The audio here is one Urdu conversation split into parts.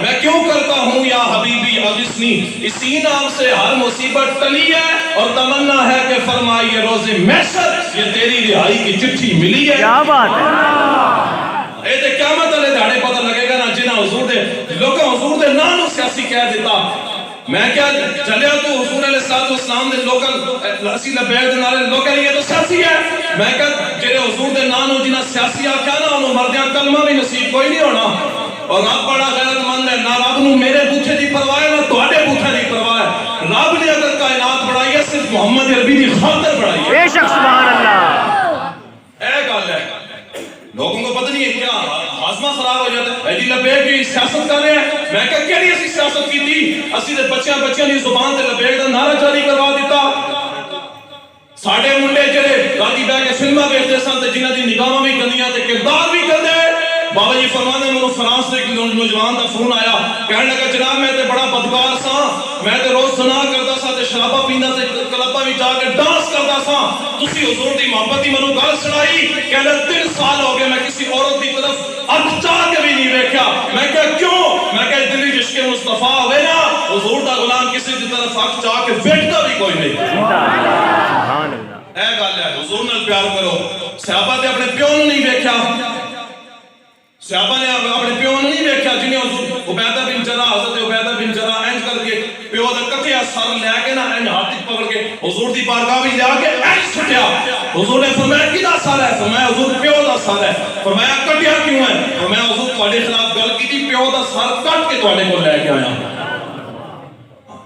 میں کیوں کرتا ہوں یا حبیبی اغثنی، اسی نام سے ہر مصیبت ٹلی ہے اور تمنا ہے کہ فرمائیے روز محشر یہ تیری رہائی کی چٹھی ملی ہے۔ کیا بات ہے؟ اے تے قیامت والے دہاڑے پتہ لگے گا نا جنہاں حضور دے لوکاں حضور دے نام نو سیاسی کہہ دیتا، میں کیا چلیا تو حضور علیہ السلام دے لوکل اسی لبیک دے نالے لوکاں یہ تو سیاسی ہے، میں کیا جڑے حضور دے نام نو جنہاں سیاسی آکھیا نا انہوں مردیاں کلمہ بھی نصیب کوئی نہیں ہونا، اور رب بڑا غیرت مند ہے، نہ رب نو میرے بوتھے دی پرواہ ہے نہ تواڈے بوتھے دی پرواہ ہے، رب نے اگر کائنات بڑھائی ہے صرف محمد عربی دی خاطر بڑھائی ہے۔ بے شک سبحان اللہ۔ اے گل ہے لوگوں کو پتہ نہیں ہے کیا ہاضمہ خراب ہو جاتا ہے، ایڈی لبیک کی سیاست کر رہے ہیں، میں کہا کیڑی اسی سیاست کی تھی، اسی دے بچیاں دی زبان تے لبیک دا نعرہ جاری کروا دیتا، ساڑھے منڈے جڑے گاڑی بہ کے فلمہ ویکھدے سن تے جنہاں دی نگاہاں بھی گندیاں تے کردار بھی گندے، بابا جی فرماندے مینوں فرانس سے ایک نوجوان دا فون آیا، کہنے لگا جناب میں تے بڑا بدکار سا، میں تے روز زنا کردا سا تے شراباں پیندا تے کلباں وچ جا کے ڈانس کردا سا، تسی حضور دی محبت دی مینوں گل سنائی، کہنے 3 سال ہو گئے میں کسی عورت دی طرف اکھ چاہ کے بھی نہیں ویکھیا، میں کہا کیوں؟ میں کہا دلی عشق مصطفیٰ ہوئے نا، حضور دا غلام کسی دی طرف اکھ چاہ کے ویکھدا بھی کوئی نہیں۔ سبحان اللہ۔ اے گل ہے حضور نال پیار کرو، صحابہ نے اپنے پیو نوں نہیں ویکھیا، صحابہ نے اپنے پیو نوں نہیں ویکھیا، جنہیں حضور عبیدہ بن جراح حضرت عبیدہ بن جراح انج کر کے پیو دا کٹیا سر لے کے نا انج ہاتھ پکڑ کے حضور دی بارگاہ وچ لے کے انج سٹیا، حضور نے فرمایا کدا سر ہے؟ فرمایا حضور پیو دا سر ہے، فرمایا کٹیا کیوں ہے؟ فرمایا حضور تواڈے خلاف گل کیتی، پیو دا سر کٹ کے تواڈے کول لے کے آیا۔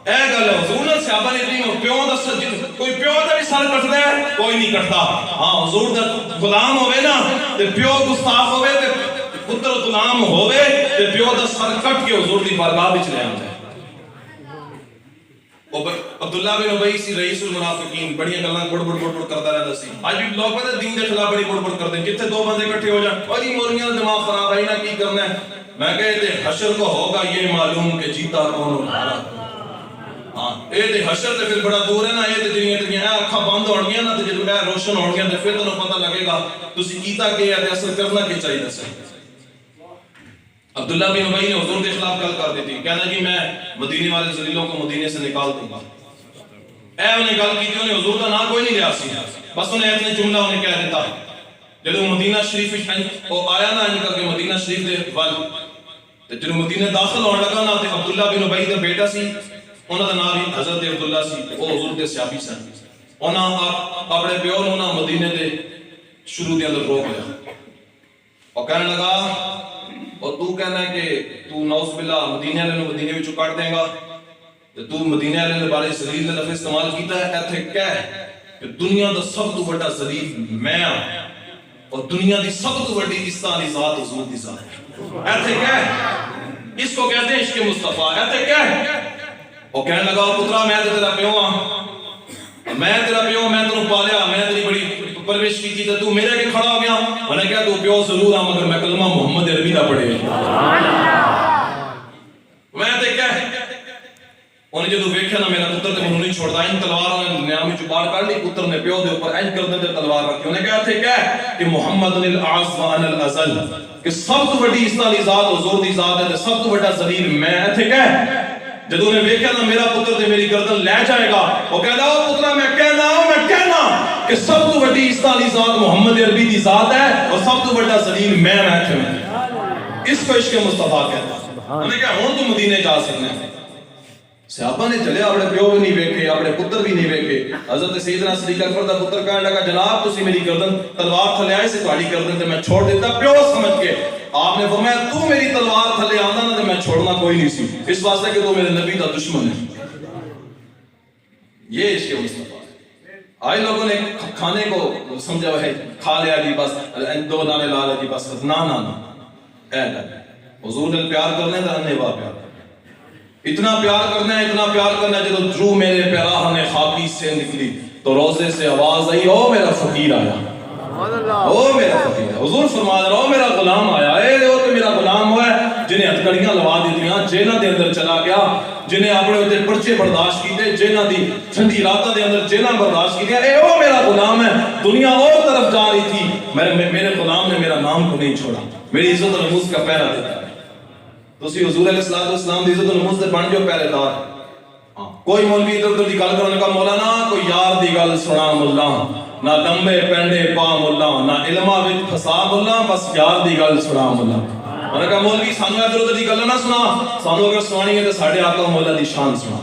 اے گل حضور نے صحابہ نے نہیں پیو دا سر، کوئی پیو دا بھی سر کٹدا ہے کوئی نہیں کٹدا، ہاں حضور دا غلام ہوے نا تے پیو گستاخ ہوے تے پتر غلام ہوے تے پیو دا سر کٹ کے حضور دی بارگاہ وچ لے آندا ہے۔ عبداللہ بن ابی سی رئیس المنافقین بڑی گلاں گڑ گڑ کردا رہندا سی، اج بھی لوگ پتہ دین دے خلاف بڑی گڑ کردے، جتھے 2 بندے اکٹھے ہو جان اور یہ مولیاں دا دماغ خراب ہے نا کی کرنا ہے، میں کہتے حشر کو ہوگا یہ معلوم کہ جیتا کون اور ہارا، ہاں اے تے حشر تے پھر بڑا دور ہے نا، اے تے جڑیاں اکھاں بند ہون گیاں نا تے جدوں اے روشن ہون گیاں تے پھر تانوں پتہ لگے گا تسی کیتا کی ہے تے اصل کرنا کی چاہیے سی۔ عبداللہ بن ابی نے حضور کے خلاف گل کر دی تھی، کہنا جی میں مدینے والے ذلیلوں کو مدینے سے نکال دوں گا، اے انہیں گل کی تھی، انہیں حضور کا نام کوئی نہیں لیا سی، بس انہیں اتنے جملہ انہیں کہہ دیتا، جب مدینہ شریف وہ آیا نا انہیں کر کے مدینہ شریف دے ول جب مدینہ داخل ہونے لگا نا تے عبداللہ بن ابی دا بیٹا سی، انہاں دا نام حضرت عبداللہ سی، وہ حضور دے صحابی سن، انہاں اپنے پیو نوں نا مدینے دے شروع دے اندر روک لیا اور کہنے لگا اور تو کہنا ہے کہ تو نعوذ باللہ مدینے والے نوں مدینے وچوں کٹ دے گا، تو مدینے والے دے بارے ذلیل لفظ استعمال کیتا ہے، ایتھے کہہ کہ دنیا دا سب تو بڑا ذلیل میں ہاں اور دنیا دی سب تو بڑی عزت والی ذات حضور دی ذات ہے، ایتھے کہہ، اس کو کہتے ہیں عشق مصطفیٰ، ایتھے کہہ، اور کہنے لگا پترا میں تیرا پیو ہاں، میں تیرا پیو، میں تینوں پالیا، میں تیری بڑی پرورش کی تھی تو میرے کے کھڑا ہو گیا، میں نے کہا تو پیو ضرور ہاں مگر میں کلمہ محمد عربی دا پڑھے، میں تے کہہ انہیں جدو ویکھیا نا میرا پتر تے منوں نہیں چھوڑدا، ان تلوار نے نیام وچ باہر کر لی، پتر نے پیو دے اوپر انج کر دے تلوار رکھی، انہیں کہا تھے کہ محمد الاعظم وانا الازل، کہ سب تو بڑی عزت والی ذات حضور دی ذات ہے تے سب تو بڑا ذلیل میں تھے کہ جدو نے ویکھیا نا میرا پتر تے میری گردن لے جائے گا، وہ کہدا او پترا میں کہنا کہ سب تو بڑی عزت والی ذات محمد عربی دی ذات ہے اور سب تو بڑا ذلیل میں تھے، اس کو عشق مصطفیٰ کہتا ہے، انہیں کہا ہون تو مدینے جا سکنے ہیں۔ صحابہ نے چلے اپنے پیو بھی نہیں ویکھے، اپنے پتر بھی نہیں ویکھے، حضرت سیدنا صدیق اکبر دا پتر کہنے لگا جناب تسی میری گردن تلوار تھلے آئے سے تہاڈی گردن تے میں چھوڑ دیتا، پیو سمجھ کے آپ نے فرمایا تو میری تلوار تھلے آندا نا تے میں چھوڑنا کوئی نہیں سی، اس واسطے کہ تو میرے نبی دا دشمن ہے۔ یہ عشق مصطفیٰ ہے۔ آج لوگوں نے کھانے کو سمجھا ہے کھا لیا جی بس 2 دانے لا لیا جی بس، نا نا نا، اے حضور نے پیار کرنے دا انہیں وا پیار اتنا پیار کرنا ہے، اتنا پیار کرنا ہے، جب رو میرے پیراہ نے خاکی سے نکلی تو روزے سے آواز آئی او میرا فقیر آیا، او میرا فقیر ہے، حضور فرما رہا او میرا غلام آیا، اے وہ تو میرا غلام ہوا ہے جنہیں ہتھکڑیاں لوا دیتیاں، جیلوں دے اندر چلا گیا، جنہیں اپنے اوتے پرچے برداشت کیتے، جیلوں دی ٹھنڈی راتاں دے اندر جیلاں برداشت کیتیاں، اے او میرا غلام ہے، دنیا اور طرف جا رہی تھی، میرے غلام نے میرا نام کو نہیں چھوڑا، میری عزت اور نموز کا پہرا دیتا ہے۔ تسی حضور علیہ السلام دی عزت و نموز دے بن جو پہلے دار. کوئی مولوی ادھر ادھر دی گل کرنے کا مولانا کوئی یار دی گل سنا مولا نہ لمبے پینڈے پا مولا نہ علماء وچ پھسا مولا بس یار دی گل سنا مولا. میں نے کہا مولوی سانو ادھر ادھر دی گل نہ سنا, سانو اگر سنانی ہے تو ساڈے آقا مولا دی شان سنا.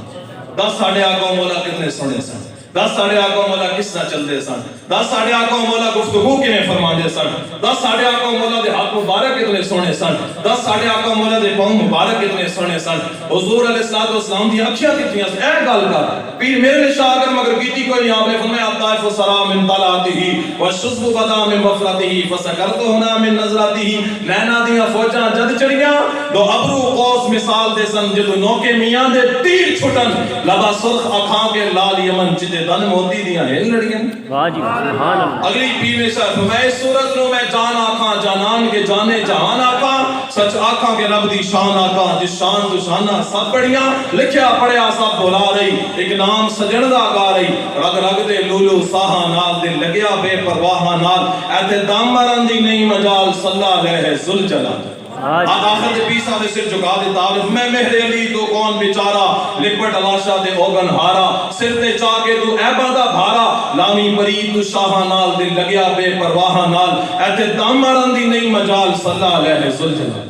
10 ساڈے آقا مولا کتنے سنے سن, 10 ساڈے آقا مولا کس طرح چلتے سن, 10 ساڈے آقا مولا گفتگو کیویں فرماندے سن, 10 ساڈے آقا مولا دے ہاتھ مبارک کتنے سونے سن, 10 ساڈے آقا مولا دے پاؤں مبارک کتنے سونے سن. حضور علیہ السلام دی اکھیاں کتنی سن. اے گل کر پیر میرے شاہ اگر مگر کیتی کوئی آپ نے فرمایا طائف السلام من طلعته والشذب بدا من وفرته فسكرت هنا من نظرته. نینا دیاں فوجاں جد چڑیاں دو ابرو قوس مثال دے سن جدو نوکے میاں دے تیر چھٹن لبا سرخ اکھاں کے لال یمن چتے دن موتی دیاں ہل لڑیاں. واہ جی سبحان اللہ. اگلی پیر میں صاحب میں سورت نو میں جان آکھاں جانان کے جانے جہان آکھاں سچ آکھاں کے رب دی شان آکھاں جس شان تو شانہ سب بڑیاں لکھیا پڑھیا سب بولا رہی ایک نام سجن دا گا رہی رگ رگ دے لولو ساہاں نال دل لگیا بے پرواہاں نال ایتے دامران دی نہیں مجال صلی علیہ ذوالجلال. آخر دے پیسا دے سر جھکا دے تعریف میں مہر علی تو کون بیچارہ لپٹ علاشا دے اوگن ہارا سر تے چاہ کے تو ایبا دا بھارا لامی پری تو شاہاں نال دل لگیا بے پرواہاں نال ایتے دامران دی نہیں مجال صلی علیہ ذوالجلال.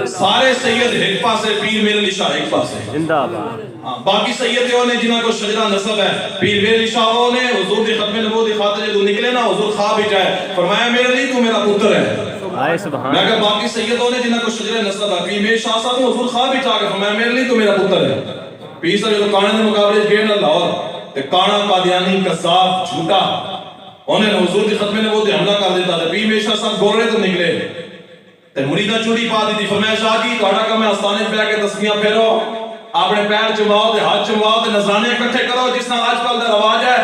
سارے سید ایک پاسے پیر میرے علی شاہ ایک پاسے زندہ باد. باقی سیدیوں نے جنہاں کو شجرہ نسب ہے پیر میرے علی شاہوں نے حضور دی ختم نبوت دی خاطر جو نکلے نا حضور خواب ہی جائے فرمایا میرے علی تو میرا پتر ہے. آئے سبحان. میں کہا باقی سیدوں نے جنہاں کو شجرہ نسب ہے پیر میرے شاہ صاحب حضور خواب ہی چاہ کے فرمایا میرے علی تو میرا پتر ہے. پیر صاحب جو کانے دے مقابلے گئے نا لاہور تے کانا قادیانی قذاب جھوٹا انہیں حضور دی ختم نبوت حملہ کر دیتا تھا. پیر میرے شاہ صاحب گول رہے تو نکلے تے مریدہ چوڑی پا دی تھی فرمایا شاہ جی تہاڈا کم ہے آستانے پہ کے تسبیحاں پھیرو اپنے پیر چماؤ تے ہاتھ چماؤ تے نذرانے اکٹھے کرو جس طرح آج کل دا رواج ہے.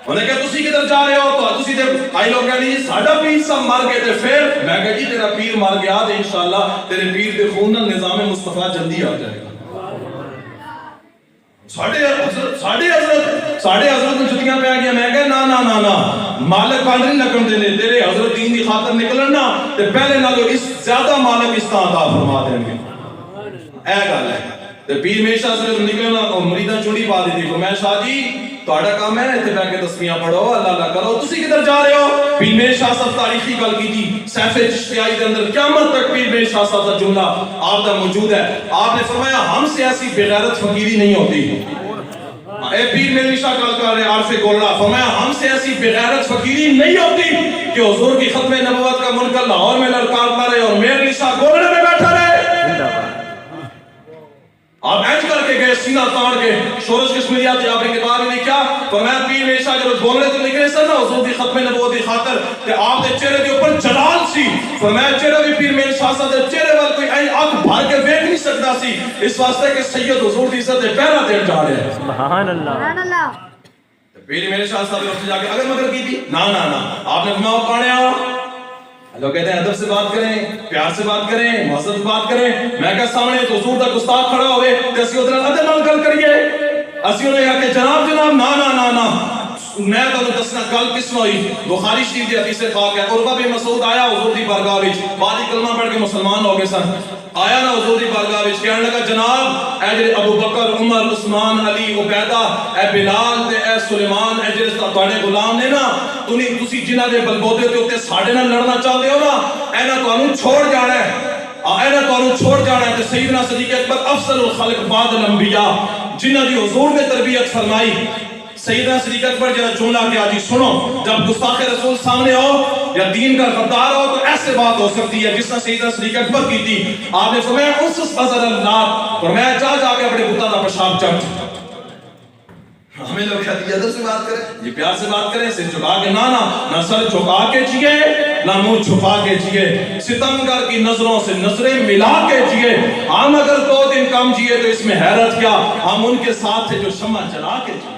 انہیں کہا تسی کدھر جا رہے ہو تو تسی تے آئی لوگ کہہ نہیں ساڈا پیر سب مر گئے تے پھر میں کہا جی تیرا پیر مر گیا تے انشاءاللہ تیرے پیر دے خون نال نظام مصطفیٰ جلدی آ جائے گا. ساڑھے حضرت نے چھتیاں پہ آگیا میں کہا نا نا نا نا مالک کان نہیں لکن دینے تیرے حضرت دین دی خاطر نکلنا تے پہلے نہ لوگ اس زیادہ مالک اس طرح عطا فرما دیں گے. اے گل ہے تے پیر میشا سے نکلنا مریداں چوڑی پا دیتی فرمایا شاہ جی تہاڈا کام ہے ایتھے بیٹھ کے تسبیحاں پڑھو اللہ اللہ کرو تسی کدھر جا رہے ہو. پیر میرے شاہ صاحب تاریخی گل کی تھی سیف چشتیائی دے اندر قیامت تک پیر میرے شاہ صاحب کا جملہ آپ دا موجود ہے. آپ نے فرمایا ہم سے ایسی بغیرت فقیری نہیں ہوتی. اے پیر میرے شاہ گل کر رہے عارف گولڑا فرمایا ہم سے ایسی بغیرت فقیری نہیں ہوتی کہ حضور کی ختم نبوت کا منکر لاہور میں لڑکارتا رہے اور میرے شاہ گولڑے میں بیٹھا رہے. آپ اینج کر کے گئے سینہ تاڑ کے شورش کشمیریات جی آپ نے کتاب میں لکھا فرمایا پیر میرے شاہ جب گولڑے تو نکلے سن نا حضور کی ختم نبوت کی خاطر کہ آپ دے چہرے دے اوپر جلال سی فرمایا چہرہ بھی پیر میرے شاہ صاحب دے چہرے وال کوئی این آنکھ بھر کے دیکھ نہیں سکتا سی اس واسطے کہ سید حضور دی عزت دے پہرا دیر جا رہے ہیں. سبحان اللہ. پیر میرے شاہ صاحب نے جا کے اگر مگر کی تھی نا نا نا آپ نے فرمایا پانے آؤ لوگ کہتے ہیں ادب سے بات کریں پیار سے بات کریں محبت سے بات کریں. میں کہا سامنے تو حضور دا گستاخ کھڑا ہوئے کہ اسی ادھر ادب نال گل کریے اسی انہیں کہا کہ جناب جناب نا نا نا نا میں تو دسنا گل کس نو ہوئی. بخاری شریف دی حدیث پاک ہے عروہ بن مسعود آیا حضور دی بارگاہ وچ بعد کلمہ پڑھ کے مسلمان ہو گئے سن. آیا نا حضور دی بارگاہ وچ کہنے لگا جناب اے جڑے ابو بکر عمر عثمان علی عبیدہ اے بلال تے اے سلیمان اے جڑے تواڈے غلام نے نا تسی جنہاں دے بلبوتے تے اوتے ساڈے نال لڑنا چاہتے ہو نا اینا تانوں چھوڑ جانا ہے اینا تانوں چھوڑ جانا ہے. تے سیدنا صدیق اکبر افضل الخلق بعد الانبیاء جنہاں دی حضور نے تربیت فرمائی سیدنا صدیق اکبر جرا جملہ کیا جی سنو جب گستاخ رسول سامنے ہو یا دین کا غدار ہو تو ایسے بات ہو سکتی ہے جس نے سیدنا صدیق اکبر کی تھی. آپ نے فرمایا انسس بزر اللہ فرمایا جا کے اپنے بتا دا پیشاب چٹ. ہمیں لوگ کہتے ہیں ادب سے بات کریں یہ پیار سے بات کریں سر جھکا کے نہ سر جھکا کے جیے نہ منہ چھپا کے جیے ستمگر کی نظروں سے نظریں ملا کے جیے. ہم اگر 2 دن کم جیے تو اس میں حیرت کیا ہم ان کے ساتھ تھے جو شمع جلا کے جیے.